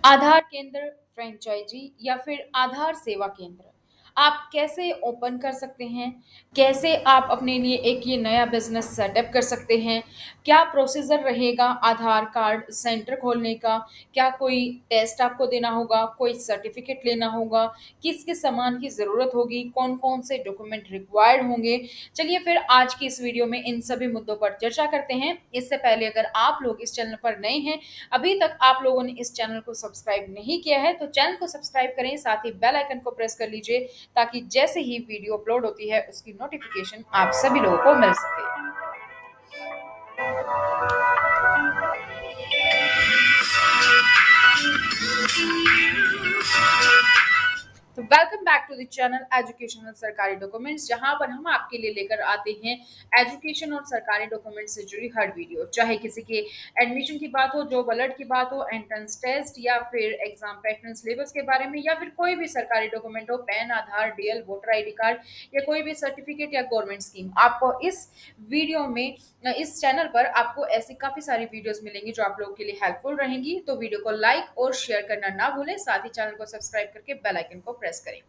आधार केंद्र, फ्रेंचाइजी या फिर आधार सेवा केंद्र आप कैसे ओपन कर सकते हैं? कैसे आप अपने लिए एक ये नया बिज़नेस सेटअप कर सकते हैं? क्या प्रोसीजर रहेगा आधार कार्ड सेंटर खोलने का? क्या कोई टेस्ट आपको देना होगा? कोई सर्टिफ़िकेट लेना होगा? किस-किस सामान की ज़रूरत होगी? कौन-कौन से डॉक्यूमेंट रिक्वायर्ड होंगे? चलिए फिर आज की इस वीडियो में इन सभी मुद्दों पर चर्चा करते हैं। इससे पहले अगर आप लोग इस चैनल पर नए हैं, अभी तक आप लोगों ने इस चैनल को सब्सक्राइब नहीं किया है तो चैनल को सब्सक्राइब करें, साथ ही बेल आइकन को प्रेस कर लीजिए ताकि जैसे ही वीडियो अपलोड होती है उसकी नोटिफिकेशन आप सभी लोगों को मिल सके। तो welcome back to the channel education और सरकारी डॉक्यूमेंट्स, जहां पर हम आपके लिए लेकर आते हैं एजुकेशन और सरकारी डॉक्यूमेंट्स से जुड़ी हर वीडियो। चाहे किसी के एडमिशन की बात हो, जॉब अलर्ट की बात हो, एंट्रेंस टेस्ट या फिर एग्जाम पैटर्न सिलेबस के बारे में, या फिर कोई भी सरकारी डॉक्यूमेंट हो, पैन, आधार, डीएल, वोटर आईडी कार्ड या कोई भी सर्टिफिकेट या गवर्नमेंट स्कीम, आपको इस वीडियो में इस चैनल पर आपको ऐसी काफ़ी सारी वीडियोस मिलेंगी जो आप लोगों के लिए हेल्पफुल रहेंगी। तो वीडियो को लाइक और शेयर करना ना भूलें, साथ ही चैनल को सब्सक्राइब करके बेल आइकन को प्रेस करें।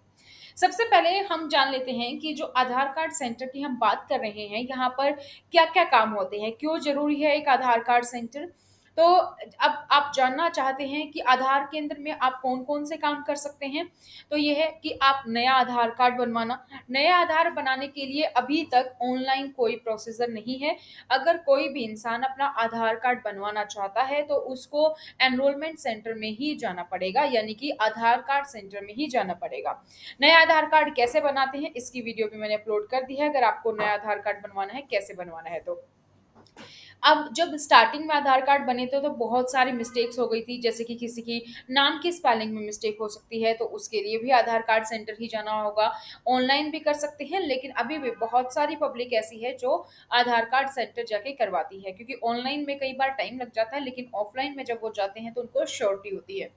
सबसे पहले हम जान लेते हैं कि जो आधार कार्ड सेंटर की हम बात कर रहे हैं, यहाँ पर क्या-क्या काम होते हैं? क्यों ज़रूरी है एक आधार कार्ड सेंटर? तो अब आप जानना चाहते हैं कि आधार केंद्र में आप कौन-कौन से काम कर सकते हैं? तो ये है कि आप नया आधार कार्ड बनवाना। नया आधार बनाने के लिए अभी तक ऑनलाइन कोई प्रोसीजर नहीं है। अगर कोई भी इंसान अपना आधार कार्ड बनवाना चाहता है तो उसको एनरोलमेंट सेंटर में ही जाना पड़ेगा, यानी कि आधार कार्ड सेंटर में ही जाना पड़ेगा। नया आधार कार्ड कैसे बनाते हैं इसकी वीडियो भी मैंने अपलोड कर दी है, अगर आपको नया आधार कार्ड बनवाना है, कैसे बनवाना है तो। अब जब स्टार्टिंग में आधार कार्ड बने थे तो बहुत सारी मिस्टेक्स हो गई थी, जैसे कि किसी की नाम की स्पेलिंग में मिस्टेक हो सकती है, तो उसके लिए भी आधार कार्ड सेंटर ही जाना होगा। ऑनलाइन भी कर सकते हैं, लेकिन अभी भी बहुत सारी पब्लिक ऐसी है जो आधार कार्ड सेंटर जाके करवाती है, क्योंकि ऑनलाइन में कई बार टाइम लग जाता है, लेकिन ऑफलाइन में जब वो जाते हैं तो उनको श्योरिटी होती है।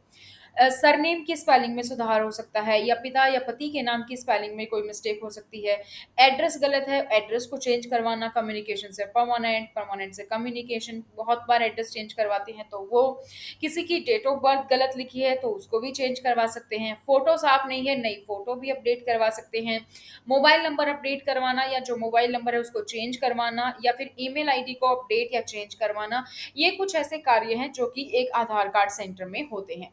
सरनेम की स्पेलिंग में सुधार हो सकता है, या पिता या पति के नाम की स्पेलिंग में कोई मिस्टेक हो सकती है। एड्रेस गलत है, एड्रेस को चेंज करवाना, कम्युनिकेशन से परमानेंट, परमानेंट से कम्युनिकेशन, बहुत बार एड्रेस चेंज करवाते हैं तो वो। किसी की डेट ऑफ बर्थ गलत लिखी है तो उसको भी चेंज करवा सकते हैं। फोटो साफ नहीं है, नई फोटो भी अपडेट करवा सकते हैं। मोबाइल नंबर अपडेट करवाना, या जो मोबाइल नंबर है उसको चेंज करवाना, या फिर ईमेल आईडी को अपडेट या चेंज करवाना, ये कुछ ऐसे कार्य हैं जो कि एक आधार कार्ड सेंटर में होते हैं।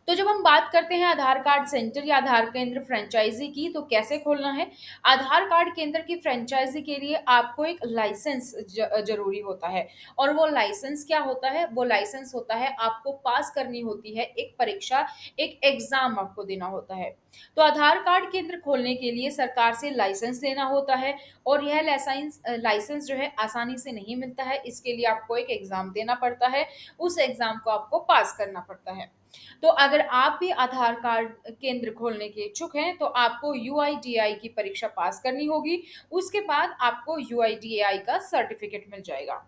तो जब हम बात करते हैं आधार कार्ड सेंटर या आधार केंद्र फ्रेंचाइजी की, तो कैसे खोलना है? आधार कार्ड केंद्र की फ्रेंचाइजी के लिए आपको एक लाइसेंस ज़रूरी होता है, और वो लाइसेंस क्या होता है? वो लाइसेंस होता है, आपको पास करनी होती है एक परीक्षा, एक एग्ज़ाम आपको देना होता है। तो आधार कार्ड केंद्र खोलने के लिए सरकार से लाइसेंस लेना होता है, और यह लाइसेंस जो है आसानी से नहीं मिलता है, इसके लिए आपको एक एग्ज़ाम देना पड़ता है, उस एग्ज़ाम को आपको पास करना पड़ता है। तो अगर आप भी आधार कार्ड केंद्र खोलने के इच्छुक हैं, तो आपको यूआईडीएआई की परीक्षा पास करनी होगी। उसके बाद आपको यूआईडीएआई का सर्टिफ़िकेट मिल जाएगा।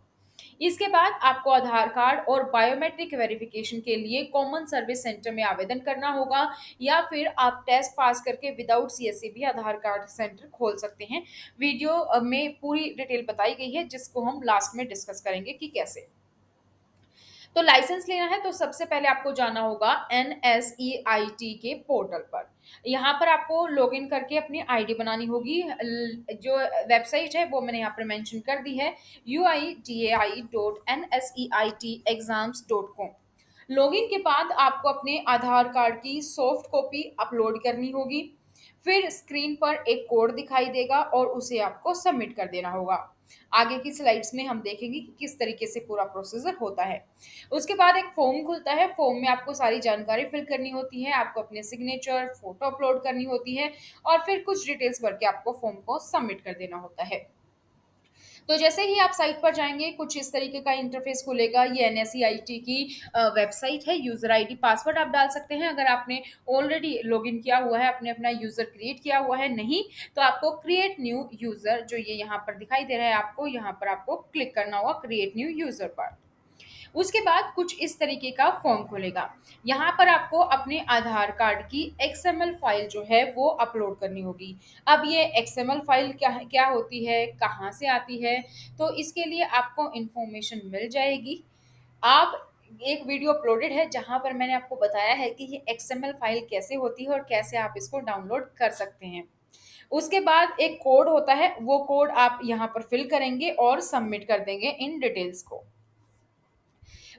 इसके बाद आपको आधार कार्ड और बायोमेट्रिक वेरिफ़िकेशन के लिए कॉमन सर्विस सेंटर में आवेदन करना होगा, या फिर आप टेस्ट पास करके विदाउट सीएससी भी आधार कार्ड सेंटर खोल सकते हैं। वीडियो में पूरी डिटेल बताई गई है, जिसको हम लास्ट में डिस्कस करेंगे कि कैसे। तो लाइसेंस लेना है तो सबसे पहले आपको जाना होगा एनएसईआईटी के पोर्टल पर। यहाँ पर आपको लॉगिन करके अपनी आईडी बनानी होगी। जो वेबसाइट है वो मैंने यहाँ पर मेंशन कर दी है, uidai.nseitegams.com। लॉगिन के बाद आपको अपने आधार कार्ड की सॉफ्ट कॉपी अपलोड करनी होगी। फिर स्क्रीन पर एक कोड दिखाई देगा और उसे आपको सबमिट कर देना होगा। आगे की स्लाइड्स में हम देखेंगे कि किस तरीके से पूरा प्रोसीजर होता है। उसके बाद एक फॉर्म खुलता है, फॉर्म में आपको सारी जानकारी फिल करनी होती है, आपको अपने सिग्नेचर, फोटो अपलोड करनी होती है, और फिर कुछ डिटेल्स भर के आपको फॉर्म को सबमिट कर देना होता है। तो जैसे ही आप साइट पर जाएँगे, कुछ इस तरीके का इंटरफ़ेस खुलेगा। ये एनएसईआईटी की वेबसाइट है। यूज़र आईडी, पासवर्ड आप डाल सकते हैं अगर आपने ऑलरेडी लॉगिन किया हुआ है, आपने अपना यूज़र क्रिएट किया हुआ है। नहीं, तो आपको क्रिएट न्यू यूज़र, जो ये यहाँ पर दिखाई दे रहा है आपको, यहाँ पर आपको क्लिक करना होगा क्रिएट न्यू यूज़र पर। उसके बाद कुछ इस तरीके का फॉर्म खुलेगा। यहाँ पर आपको अपने आधार कार्ड की एक्सएमएल फाइल जो है वो अपलोड करनी होगी। अब ये एक्सएमएल फाइल क्या होती है, कहाँ से आती है? तो इसके लिए आपको इन्फॉर्मेशन मिल जाएगी। आप एक वीडियो अपलोडेड है जहाँ पर मैंने आपको बताया है कि ये एक्सएमएल फाइल कैसे होती है और कैसे आप इसको डाउनलोड कर सकते हैं। उसके बाद एक कोड होता है, वो कोड आप यहाँ पर फिल करेंगे और सबमिट कर देंगे इन डिटेल्स को।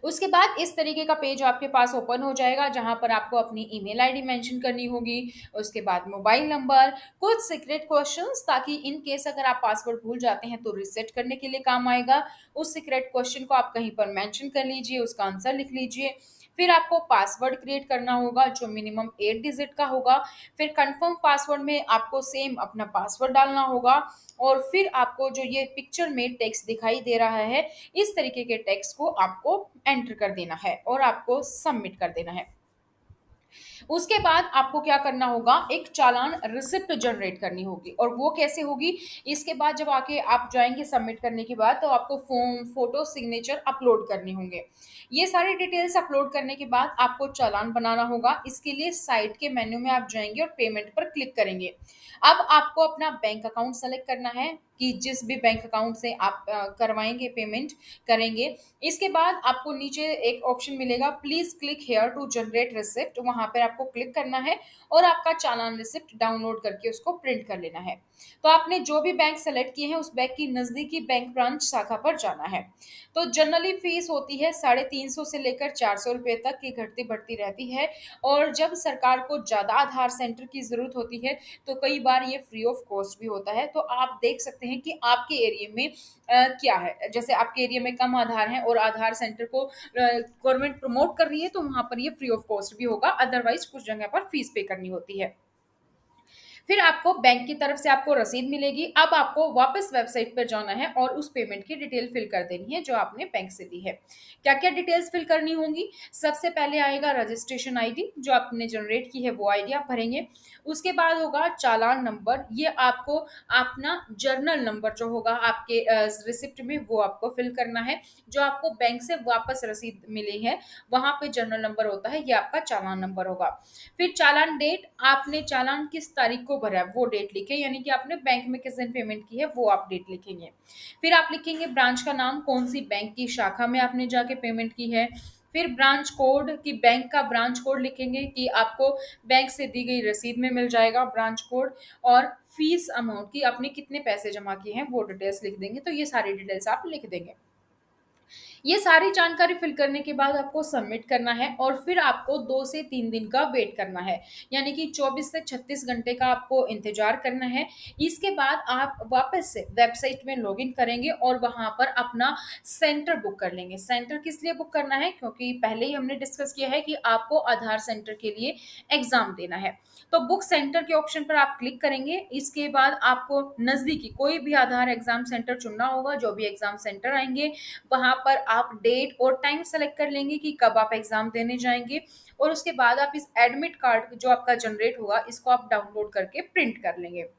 उसके बाद इस तरीके का पेज आपके पास ओपन हो जाएगा जहां पर आपको अपनी ईमेल आईडी मेंशन करनी होगी। उसके बाद मोबाइल नंबर, कुछ सीक्रेट क्वेश्चंस, ताकि इन केस अगर आप पासवर्ड भूल जाते हैं तो रिसेट करने के लिए काम आएगा। उस सीक्रेट क्वेश्चन को आप कहीं पर मेंशन कर लीजिए, उसका आंसर लिख लीजिए। फिर आपको पासवर्ड क्रिएट करना होगा जो मिनिमम 8 डिजिट का होगा। फिर कंफर्म पासवर्ड में आपको सेम अपना पासवर्ड डालना होगा। और फिर आपको जो ये पिक्चर में टेक्स्ट दिखाई दे रहा है, इस तरीके के टेक्स्ट को आपको एंटर कर देना है और आपको सबमिट कर देना है। उसके बाद आपको क्या करना होगा, एक चालान रिसिप्ट जनरेट करनी होगी। और वो कैसे होगी, इसके बाद जब आके आप जाएंगे सबमिट करने के बाद, तो आपको फॉर्म, फोटो, सिग्नेचर अपलोड करने होंगे। ये सारी डिटेल्स अपलोड करने के बाद आपको चालान बनाना होगा। इसके लिए साइट के मेन्यू में आप जाएंगे और पेमेंट पर क्लिक करेंगे। अब आपको अपना बैंक अकाउंट सेलेक्ट करना है कि जिस भी बैंक अकाउंट से आप करवाएंगे, पेमेंट करेंगे। इसके बाद आपको नीचे एक ऑप्शन मिलेगा, please click here to generate receipt, वहां पर आपको क्लिक करना है और आपका चालान रिसिप्ट डाउनलोड करके उसको प्रिंट कर लेना है। तो आपने जो भी बैंक सेलेक्ट किए हैं उस बैंक की नजदीकी बैंक ब्रांच शाखा पर जाना है। तो जनरली फीस होती है 350 से लेकर 400 रुपए तक की, घटती बढ़ती रहती है। और जब सरकार को ज्यादा आधार सेंटर की जरूरत होती है तो कई बार ये फ्री ऑफ कॉस्ट भी होता है। तो आप देख सकते हैं कि आपके एरिया में क्या है। जैसे आपके एरिया में कम आधार है और आधार सेंटर को गवर्नमेंट प्रमोट कर रही है, तो वहां पर ये फ्री ऑफ कॉस्ट भी होगा, अदरवाइज कुछ जगह पर फीस पे करनी होती है। फिर आपको बैंक की तरफ से आपको रसीद मिलेगी। अब आपको वापस वेबसाइट पर जाना है और उस पेमेंट की डिटेल फिल कर देनी है जो आपने बैंक से ली है। क्या क्या डिटेल्स फिल करनी होंगी, सबसे पहले आएगा रजिस्ट्रेशन आईडी, जो आपने जनरेट की है वो आईडी आप भरेंगे। उसके बाद होगा चालान नंबर, ये आपको अपना जर्नल नंबर जो होगा आपके रिसिप्ट में वो आपको फिल करना है। जो आपको बैंक से वापस रसीद मिली है वहां पे जर्नल नंबर होता है, ये आपका चालान नंबर होगा। फिर चालान डेट, आपने चालान किस तारीख को भरा है वो डेट लिखे, यानी कि आपने बैंक में किस दिन पेमेंट की है वो आप डेट लिखेंगे। फिर आप लिखेंगे ब्रांच का नाम, कौन सी बैंक की शाखा में आपने जाके पेमेंट की है। फिर ब्रांच कोड, कि बैंक का ब्रांच कोड लिखेंगे कि आपको बैंक से दी गई रसीद में मिल जाएगा ब्रांच कोड। और फीस अमाउंट, की आपने कितने पैसे जमा किए हैं वो डिटेल्स लिख देंगे। तो ये सारी डिटेल्स आप लिख देंगे। ये सारी जानकारी फिल करने के बाद आपको सबमिट करना है और फिर आपको 2 से 3 दिन का वेट करना है, यानी कि 24 से 36 घंटे का आपको इंतजार करना है। इसके बाद आप वापस से वेबसाइट में लॉगिन करेंगे और वहां पर अपना सेंटर बुक कर लेंगे। सेंटर किस लिए बुक करना है, क्योंकि पहले ही हमने डिस्कस किया है कि आपको आधार सेंटर के लिए एग्जाम देना है। तो बुक सेंटर के ऑप्शन पर आप क्लिक करेंगे। इसके बाद आपको नजदीकी कोई भी आधार एग्जाम सेंटर चुनना होगा। जो भी एग्जाम सेंटर आएंगे वहां पर आप डेट और टाइम सेलेक्ट कर लेंगे कि कब आप एग्जाम देने जाएंगे। और उसके बाद आप इस एडमिट कार्ड जो आपका जनरेट होगा इसको आप डाउनलोड करके प्रिंट कर लेंगे।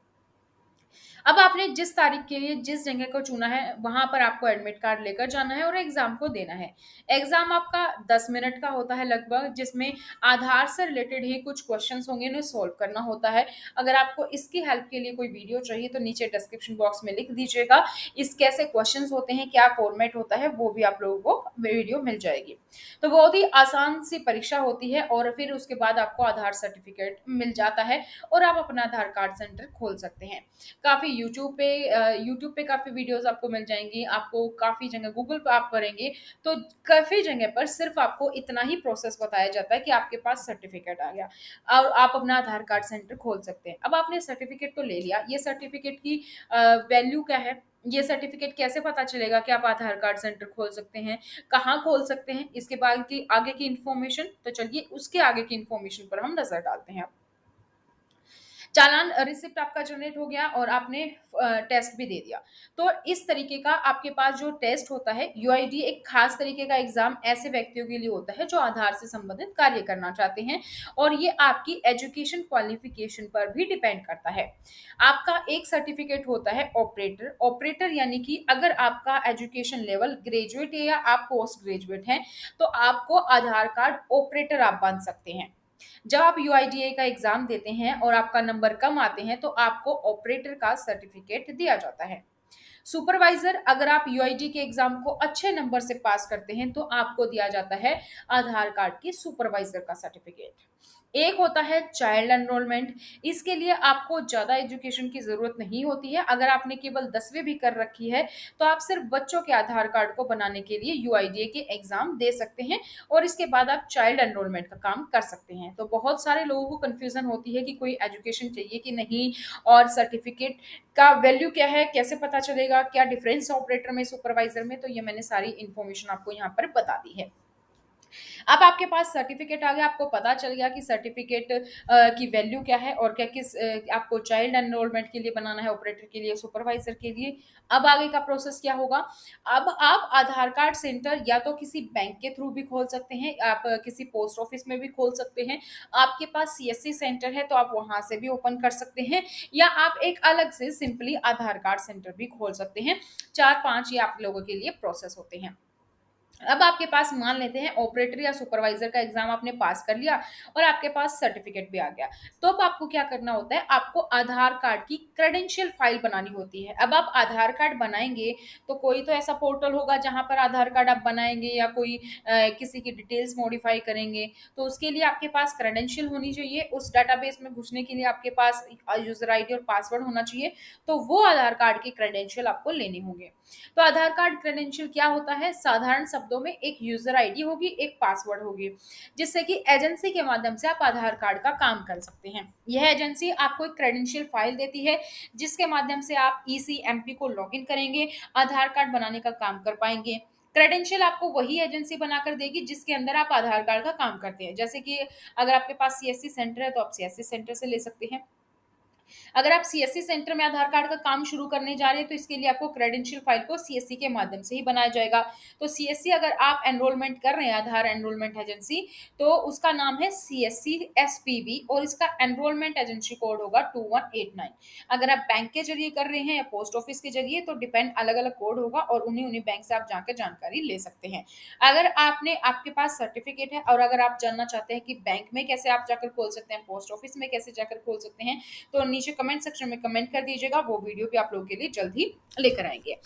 अब आपने जिस तारीख के लिए जिस जगह को चुना है वहां पर आपको एडमिट कार्ड लेकर जाना है और एग्जाम को देना है। एग्जाम आपका 10 मिनट का होता है लगभग, जिसमें आधार से रिलेटेड ही कुछ क्वेश्चंस होंगे, इन्हें सॉल्व करना होता है। अगर आपको इसकी हेल्प के लिए कोई वीडियो चाहिए तो नीचे डिस्क्रिप्शन बॉक्स में लिख दीजिएगा। इस कैसे क्वेश्चंस होते हैं, क्या फॉर्मेट होता है, वो भी आप लोगों को वीडियो मिल जाएगी। तो बहुत ही आसान सी परीक्षा होती है और फिर उसके बाद आपको आधार सर्टिफिकेट मिल जाता है और आप अपना आधार कार्ड सेंटर खोल सकते हैं। काफ़ी यूट्यूब पे काफ़ी वीडियोस आपको मिल जाएंगी। आपको काफ़ी जगह गूगल पे आप करेंगे तो काफ़ी जगह पर सिर्फ आपको इतना ही प्रोसेस बताया जाता है कि आपके पास सर्टिफिकेट आ गया और आप अपना आधार कार्ड सेंटर खोल सकते हैं। अब आपने सर्टिफिकेट तो ले लिया, ये सर्टिफिकेट की वैल्यू क्या है, ये सर्टिफिकेट कैसे पता चलेगा कि आप आधार कार्ड सेंटर खोल सकते हैं, कहाँ खोल सकते हैं, इसके बाद की आगे की इन्फॉर्मेशन। तो चलिए उसके आगे की इन्फॉर्मेशन पर हम नजर डालते हैं। चालान रिसिप्ट आपका जनरेट हो गया और आपने टेस्ट भी दे दिया। तो इस तरीके का आपके पास जो टेस्ट होता है, यूआईडी एक खास तरीके का एग्जाम ऐसे व्यक्तियों के लिए होता है जो आधार से संबंधित कार्य करना चाहते हैं। और ये आपकी एजुकेशन क्वालिफिकेशन पर भी डिपेंड करता है। आपका एक सर्टिफिकेट होता है ऑपरेटर। ऑपरेटर यानी कि अगर आपका एजुकेशन लेवल ग्रेजुएट है या आप पोस्ट ग्रेजुएट हैं तो आपको आधार कार्ड ऑपरेटर आप बन सकते हैं। जब आप यूआईडीए का एग्जाम देते हैं और आपका नंबर कम आते हैं तो आपको ऑपरेटर का सर्टिफिकेट दिया जाता है। सुपरवाइजर, अगर आप यूआईडी के एग्जाम को अच्छे नंबर से पास करते हैं तो आपको दिया जाता है आधार कार्ड की सुपरवाइजर का सर्टिफिकेट। एक होता है चाइल्ड एनरोलमेंट। इसके लिए आपको ज़्यादा एजुकेशन की ज़रूरत नहीं होती है। अगर आपने केवल 10वीं भी कर रखी है, तो आप सिर्फ बच्चों के आधार कार्ड को बनाने के लिए यूआईडीए के एग्ज़ाम दे सकते हैं और इसके बाद आप चाइल्ड एनरोलमेंट का काम कर सकते हैं। तो बहुत सारे लोगों को कन्फ्यूज़न होती है कि कोई एजुकेशन चाहिए कि नहीं, और सर्टिफिकेट का वैल्यू क्या है, कैसे पता चलेगा, क्या डिफरेंस ऑपरेटर में, सुपरवाइज़र में। तो ये मैंने सारी इन्फॉर्मेशन आपको यहाँ पर बता दी है। अब आपके पास सर्टिफिकेट आ गया, आपको पता चल गया कि सर्टिफिकेट की वैल्यू क्या है और क्या किस आपको चाइल्ड एनरोलमेंट के लिए बनाना है, ऑपरेटर के लिए, सुपरवाइजर के लिए। अब आगे का प्रोसेस क्या होगा? अब आप आधार कार्ड सेंटर या तो किसी बैंक के थ्रू भी खोल सकते हैं, आप किसी पोस्ट ऑफिस में भी खोल सकते हैं। आपके पास सीएससी सेंटर है तो आप वहां से भी ओपन कर सकते हैं, या आप एक अलग से सिंपली आधार कार्ड सेंटर भी खोल सकते हैं। 4-5 ये आप लोगों के लिए प्रोसेस होते हैं। अब आपके पास मान लेते हैं ऑपरेटर या सुपरवाइजर का एग्जाम आपने पास कर लिया और आपके पास सर्टिफिकेट भी आ गया। तो अब आपको क्या करना होता है? आपको आधार कार्ड की क्रेडेंशियल फाइल बनानी होती है। अब आप आधार कार्ड बनाएंगे तो कोई तो ऐसा पोर्टल होगा जहां पर आधार कार्ड आप बनाएंगे, या कोई किसी की डिटेल्स मॉडिफाई करेंगे। तो उसके लिए आपके पास क्रेडेंशियल होनी चाहिए। उस डाटाबेस में घुसने के लिए आपके पास यूजर आईडी और पासवर्ड होना चाहिए। तो वो आधार कार्ड की क्रेडेंशियल आपको लेने होंगे। तो आधार कार्ड क्रेडेंशियल क्या होता है? साधारण शब्दों में एक यूजर आईडी होगी, एक पासवर्ड होगी, जिससे कि एजेंसी के माध्यम से आप आधार कार्ड का काम कर सकते हैं। यह एजेंसी आपको एक क्रेडेंशियल फाइल देती है, जिसके माध्यम से आप ईसीएमपी को लॉगिन करेंगे, आधार कार्ड बनाने का काम कर पाएंगे। क्रेडेंशियल आपको वही एजेंसी बनाकर देगी जिसके अंदर आप आधार कार्ड का काम करते हैं। जैसे कि अगर आपके पास सीएससी सेंटर है तो आप सीएससी सेंटर से ले सकते हैं। अगर आप सीएससी सेंटर में आधार कार्ड का काम शुरू करने जा रहे हैं तो इसके लिए आपको क्रेडेंशियल फाइल को सीएससी के माध्यम से ही बनाया जाएगा। तो सीएससी अगर आप एनरोलमेंट कर रहे हैं, आधार एनरोलमेंट एजेंसी, तो उसका नाम है सीएससी एसपीबी और इसका एनरोलमेंट एजेंसी कोड होगा 2189। अगर आप बैंक के जरिए कर रहे हैं या पोस्ट ऑफिस के जरिए तो डिपेंड अलग अलग कोड होगा और उन्हीं उन्हीं बैंक से आप जाकर जानकारी ले सकते हैं। अगर आपने आपके पास सर्टिफिकेट है और अगर आप जानना चाहते हैं कि बैंक में कैसे आप जाकर खोल सकते हैं, पोस्ट ऑफिस में कैसे जाकर खोल सकते हैं, तो नीचे कमेंट सेक्शन में कमेंट कर दीजिएगा। वो वीडियो भी आप लोगों के लिए जल्द ही लेकर आएंगे।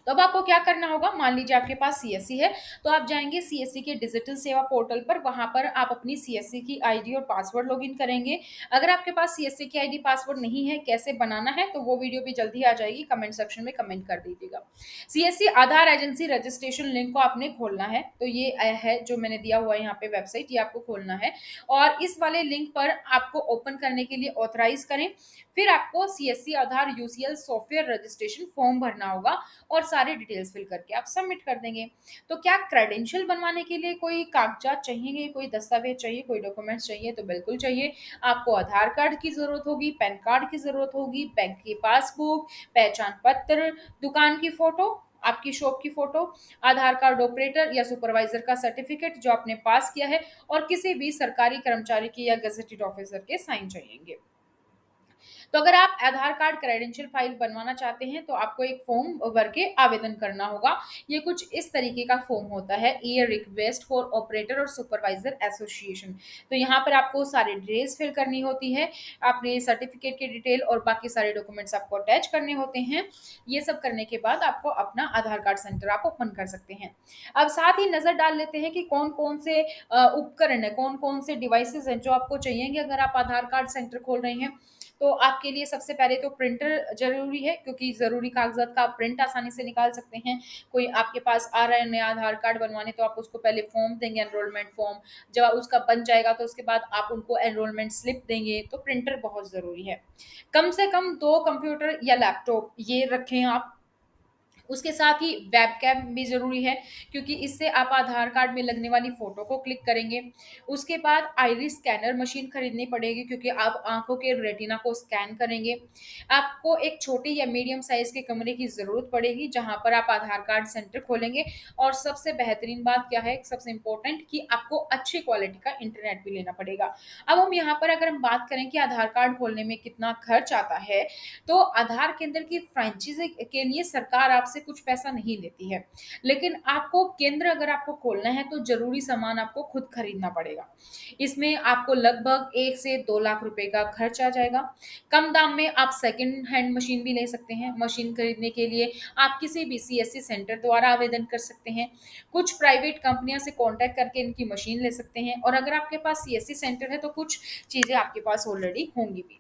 तो अब आपको क्या करना होगा? मान लीजिए आपके पास सीएससी है, तो आप जाएंगे सीएससी के डिजिटल सेवा पोर्टल पर। वहां पर आप अपनी सीएससी की आईडी और पासवर्ड लॉगिन करेंगे। अगर आपके पास सीएससी की आईडी पासवर्ड नहीं है, कैसे बनाना है, तो वो वीडियो भी जल्दी आ जाएगी। कमेंट सेक्शन में कमेंट कर दीजिएगा। सीएससी आधार एजेंसी रजिस्ट्रेशन लिंक को आपने खोलना है। तो ये है जो मैंने दिया हुआ है यहाँ पे वेबसाइट, ये आपको खोलना है और इस वाले लिंक पर आपको ओपन करने के लिए ऑथराइज करें। फिर आपको सीएससी आधार यूसीएल सॉफ्टवेयर रजिस्ट्रेशन फॉर्म भरना होगा और सारे डिटेल्स फिल करके आप सबमिट कर देंगे। तो क्या क्रेडेंशियल बनवाने के लिए कोई कागजात चाहिए, कोई दस्तावेज चाहिए, कोई डॉक्यूमेंट्स चाहिए? तो बिल्कुल चाहिए। आपको आधार कार्ड की जरूरत होगी, पैन कार्ड की जरूरत होगी, बैंक की पासबुक, पहचान पत्र, दुकान की फोटो, आपकी शॉप की फोटो, आधार कार्ड ऑपरेटर या सुपरवाइजर का सर्टिफिकेट जो आपने पास किया है, और किसी भी सरकारी कर्मचारी की या गजेटेड ऑफिसर के साइन चाहिए। तो अगर आप आधार कार्ड क्रेडेंशियल फाइल बनवाना चाहते हैं तो आपको एक फॉर्म भर के आवेदन करना होगा। ये कुछ इस तरीके का फॉर्म होता है, ई रिक्वेस्ट फॉर ऑपरेटर और सुपरवाइजर एसोसिएशन। तो यहाँ पर आपको सारी डिटेल्स फिल करनी होती है, आपने सर्टिफिकेट की डिटेल और बाकी सारे डॉक्यूमेंट्स आपको अटैच करने होते हैं। ये सब करने के बाद आपको अपना आधार कार्ड सेंटर आप ओपन कर सकते हैं। अब साथ ही नजर डाल लेते हैं कि कौन कौन से उपकरण है, कौन कौन से डिवाइसेस हैं जो आपको चाहिएंगे अगर आप आधार कार्ड सेंटर खोल रहे हैं। तो आपके लिए सबसे पहले तो प्रिंटर ज़रूरी है, क्योंकि ज़रूरी कागज़ात का आप प्रिंट आसानी से निकाल सकते हैं। कोई आपके पास आ रहा है नया आधार कार्ड बनवाने, तो आप उसको पहले फॉर्म देंगे, एनरोलमेंट फॉर्म। जब उसका बन जाएगा तो उसके बाद आप उनको एनरोलमेंट स्लिप देंगे। तो प्रिंटर बहुत ज़रूरी है। कम से कम 2 कंप्यूटर या लैपटॉप ये रखें आप। उसके साथ ही वेबकैम भी ज़रूरी है, क्योंकि इससे आप आधार कार्ड में लगने वाली फ़ोटो को क्लिक करेंगे। उसके बाद आइरिस स्कैनर मशीन खरीदनी पड़ेगी, क्योंकि आप आंखों के रेटिना को स्कैन करेंगे। आपको एक छोटे या मीडियम साइज़ के कमरे की ज़रूरत पड़ेगी जहां पर आप आधार कार्ड सेंटर खोलेंगे। और सबसे बेहतरीन बात क्या है, सबसे इम्पोर्टेंट, कि आपको अच्छी क्वालिटी का इंटरनेट भी लेना पड़ेगा। अब हम यहाँ पर अगर हम बात करें कि आधार कार्ड खोलने में कितना खर्च आता है, तो आधार केंद्र की फ्रेंचाइजी के लिए सरकार आपसे कुछ पैसा नहीं लेती है। लेकिन आपको केंद्र अगर आपको खोलना है तो ज़रूरी सामान आपको खुद खरीदना पड़ेगा। इसमें आपको लगभग 1 से 2 लाख रुपए का खर्च आ जाएगा। कम दाम में आप सेकंड हैंड मशीन भी ले सकते हैं। मशीन खरीदने के लिए आप किसी भी सीएससी सेंटर द्वारा आवेदन कर सकते हैं। कुछ प्राइवेट कंपनियां से कॉन्टैक्ट करके इनकी मशीन ले सकते हैं, और अगर आपके पास सीएससी सेंटर है तो कुछ चीज़ें आपके पास ऑलरेडी होंगी भी।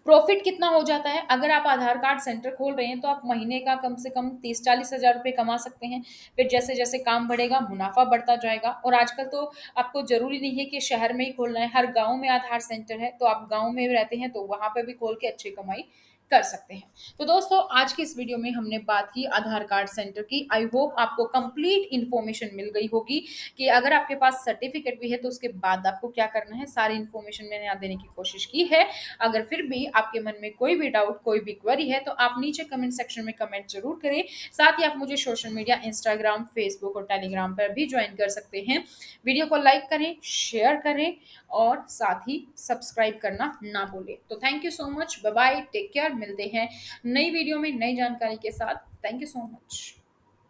प्रॉफिट कितना हो जाता है? अगर आप आधार कार्ड सेंटर खोल रहे हैं तो आप महीने का कम से कम 30-40 हज़ार रुपए कमा सकते हैं। फिर जैसे-जैसे काम बढ़ेगा, मुनाफ़ा बढ़ता जाएगा, और आजकल तो आपको ज़रूरी नहीं है कि शहर में ही खोलना है, हर गाँव में आधार सेंटर है, तो आप गाँव में रहते हैं तो वहाँ पे भी खोल के अच्छी कमाई कर सकते हैं। तो दोस्तों, आज की इस वीडियो में हमने बात की आधार कार्ड सेंटर की। आई होप आपको कंप्लीट इन्फॉर्मेशन मिल गई होगी कि अगर आपके पास सर्टिफिकेट भी है तो उसके बाद आपको क्या करना है। सारी इन्फॉर्मेशन मैंने यहाँ देने की कोशिश की है। अगर फिर भी आपके मन में कोई भी डाउट, कोई भी क्वेरी है तो आप नीचे कमेंट सेक्शन में कमेंट जरूर करें। साथ ही आप मुझे सोशल मीडिया इंस्टाग्राम, फेसबुक और टेलीग्राम पर भी ज्वाइन कर सकते हैं। वीडियो को लाइक करें, शेयर करें और साथ ही सब्सक्राइब करना ना भूलें। तो thank you so much, bye bye, take care. मिलते हैं नई वीडियो में नई जानकारी के साथ। Thank you so much.